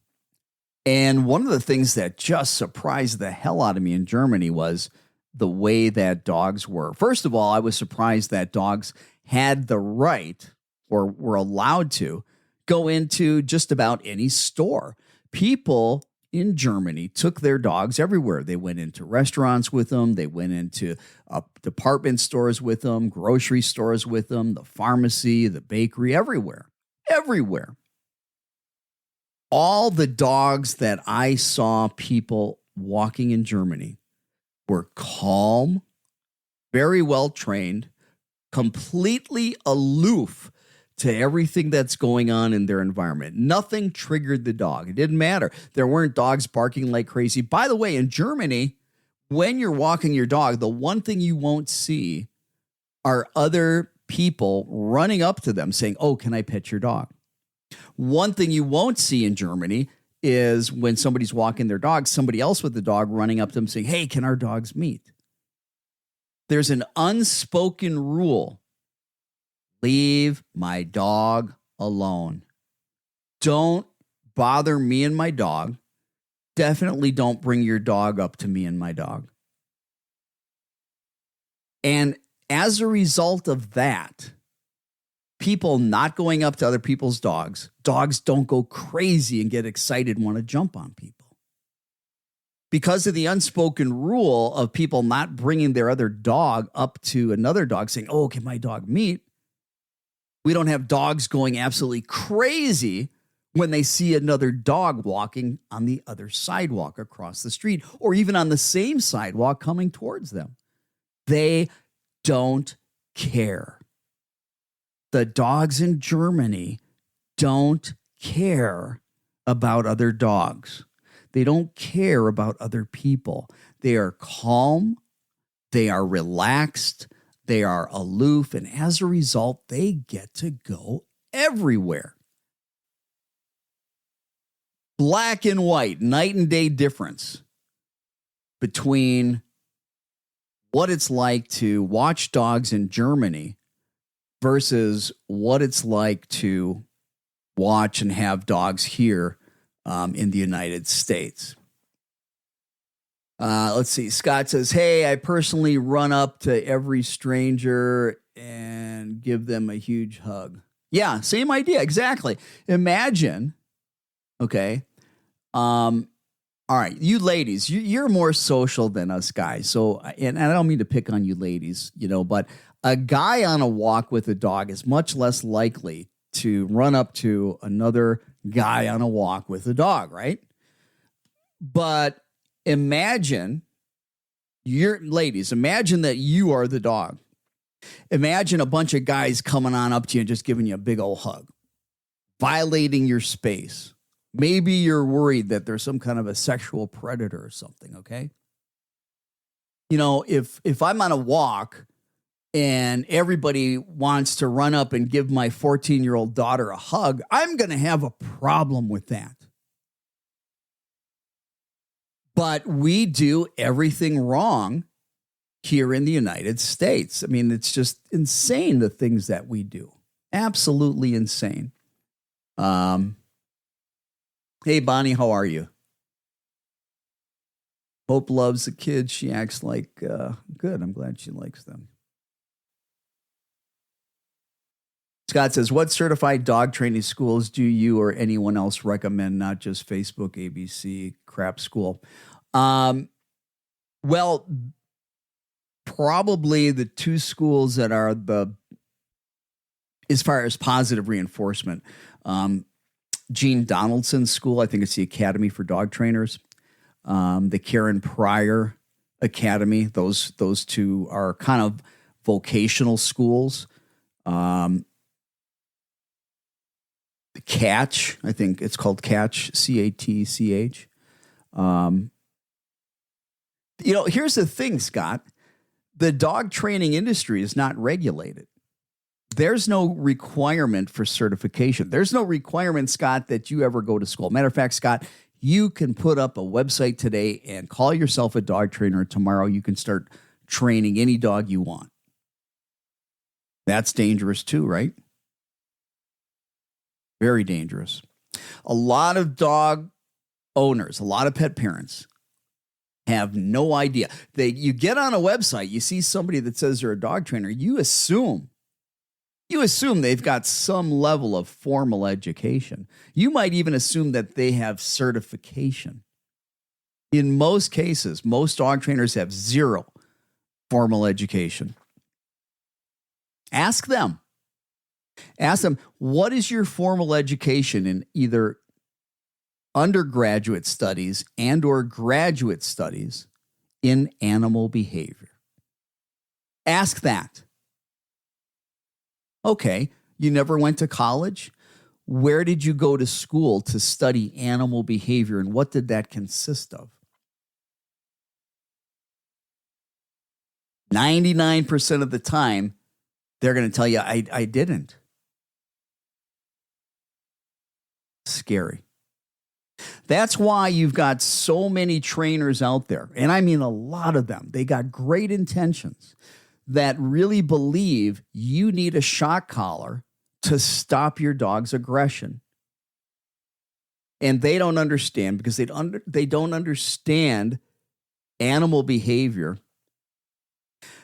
And one of the things that just surprised the hell out of me in Germany was the way that dogs were. First of all, I was surprised that dogs had the right or were allowed to go into just about any store. People in Germany took their dogs everywhere. They went into restaurants with them. They went into department stores with them, grocery stores with them, the pharmacy, the bakery, everywhere. Everywhere. All the dogs that I saw people walking in Germany were calm, very well trained, completely aloof to everything that's going on in their environment. Nothing triggered the dog. It didn't matter. There weren't dogs barking like crazy. By the way, in Germany, when you're walking your dog, the one thing you won't see are other people running up to them saying, "Oh, can I pet your dog?" One thing you won't see in Germany is when somebody's walking their dog, somebody else with the dog running up to them saying, "Hey, can our dogs meet?" There's an unspoken rule. Leave my dog alone. Don't bother me and my dog. Definitely don't bring your dog up to me and my dog. And as a result of that, people not going up to other people's dogs, dogs don't go crazy and get excited and want to jump on people. Because of the unspoken rule of people not bringing their other dog up to another dog saying, "Oh, can my dog meet?" We don't have dogs going absolutely crazy when they see another dog walking on the other sidewalk across the street or even on the same sidewalk coming towards them. They don't care. The dogs in Germany don't care about other dogs. They don't care about other people. They are calm. They are relaxed. They are aloof. And as a result, they get to go everywhere. Black and white, night and day difference between what it's like to watch dogs in Germany versus what it's like to watch and have dogs here in the United States. Let's see. Scott says, hey, I personally run up to every stranger and give them a huge hug. Yeah, same idea. Exactly. Imagine, okay. All right, you ladies, you're more social than us guys. So, and I don't mean to pick on you ladies, but a guy on a walk with a dog is much less likely to run up to another guy on a walk with a dog, right? But imagine imagine that you are the dog. Imagine a bunch of guys coming on up to you and just giving you a big old hug, violating your space. Maybe you're worried that there's some kind of a sexual predator or something, okay? If I'm on a walk and everybody wants to run up and give my 14-year-old daughter a hug, I'm going to have a problem with that. But we do everything wrong here in the United States. I mean, it's just insane, the things that we do. Absolutely insane. Hey, Bonnie, how are you? Hope loves the kids. She acts like good. I'm glad she likes them. Scott says, what certified dog training schools do you or anyone else recommend, not just Facebook, ABC, crap school? Well, probably the two schools that are as far as positive reinforcement, Gene Donaldson's school, I think it's the Academy for Dog Trainers, the Karen Pryor Academy. Those two are kind of vocational schools. The Catch, I think it's called Catch, CATCH. Here's the thing, Scott. The dog training industry is not regulated. There's no requirement for certification. There's no requirement, Scott, that you ever go to school. Matter of fact, Scott, you can put up a website today and call yourself a dog trainer. Tomorrow you can start training any dog you want. That's dangerous too, right? Very dangerous. A lot of dog owners, a lot of pet parents have no idea. You get on a website, you see somebody that says they're a dog trainer, you assume they've got some level of formal education. You might even assume that they have certification. In most cases, most dog trainers have zero formal education. Ask them, what is your formal education in either undergraduate studies and or graduate studies in animal behavior? Ask that. Okay, you never went to college? Where did you go to school to study animal behavior, and what did that consist of? 99% of the time, they're going to tell you, I didn't. Scary. That's why you've got so many trainers out there, and I mean a lot of them. They got great intentions that really believe you need a shock collar to stop your dog's aggression. And they don't understand because they don't understand animal behavior.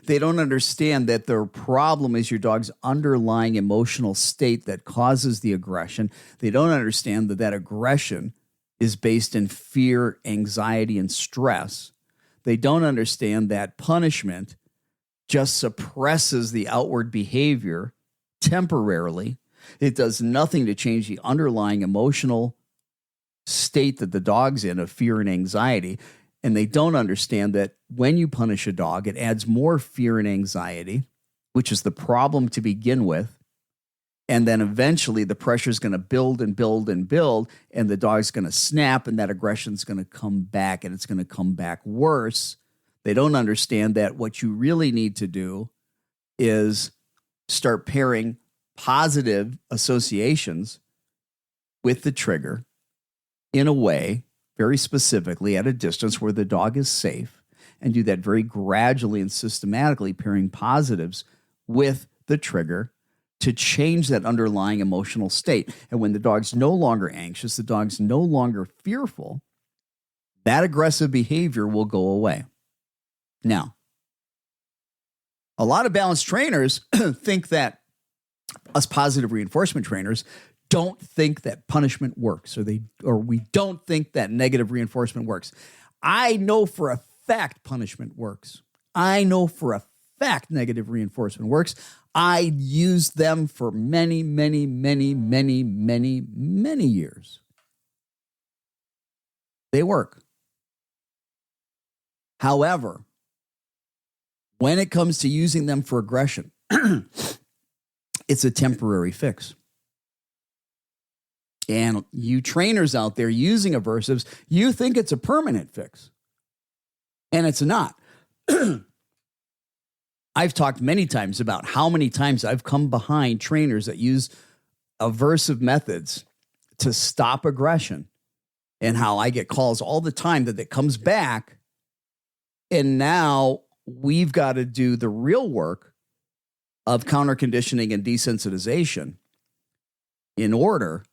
They don't understand that their problem is your dog's underlying emotional state that causes the aggression. They don't understand that aggression is based in fear, anxiety, and stress. They don't understand that punishment just suppresses the outward behavior temporarily. It does nothing to change the underlying emotional state that the dog's in of fear and anxiety. And they don't understand that when you punish a dog, it adds more fear and anxiety, which is the problem to begin with. And then eventually the pressure is going to build and build and build, and the dog's going to snap, and that aggression is going to come back, and it's going to come back worse. They don't understand that what you really need to do is start pairing positive associations with the trigger in a way, very specifically at a distance where the dog is safe, and do that very gradually and systematically, pairing positives with the trigger to change that underlying emotional state. And when the dog's no longer anxious, the dog's no longer fearful, that aggressive behavior will go away. Now, a lot of balanced trainers think that us positive reinforcement trainers don't think that punishment works, or we don't think that negative reinforcement works. I know for a fact punishment works. I know for a fact negative reinforcement works. I used them for many, many, many, many, many, many years. They work. However, when it comes to using them for aggression, it's a temporary fix. And you trainers out there using aversives, you think it's a permanent fix. And it's not. I've talked many times about how many times I've come behind trainers that use aversive methods to stop aggression, and how I get calls all the time that it comes back. And now we've got to do the real work of counter conditioning and desensitization in order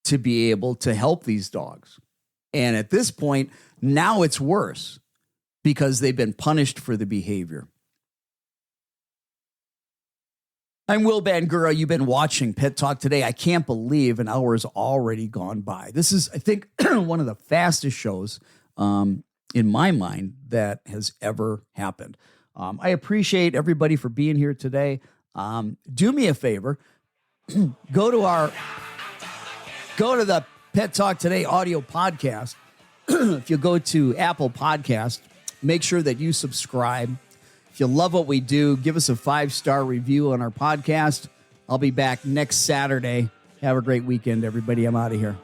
to be able to help these dogs. And at this point, now it's worse because they've been punished for the behavior. I'm Will Bangura. You've been watching Pet Talk Today. I can't believe an hour has already gone by. This is, I think, one of the fastest shows in my mind that has ever happened. I appreciate everybody for being here today. Do me a favor. Go to the Pet Talk Today audio podcast. If you go to Apple Podcast, make sure that you subscribe. If you love what we do, give us a 5-star review on our podcast. I'll be back next Saturday. Have a great weekend, everybody. I'm out of here.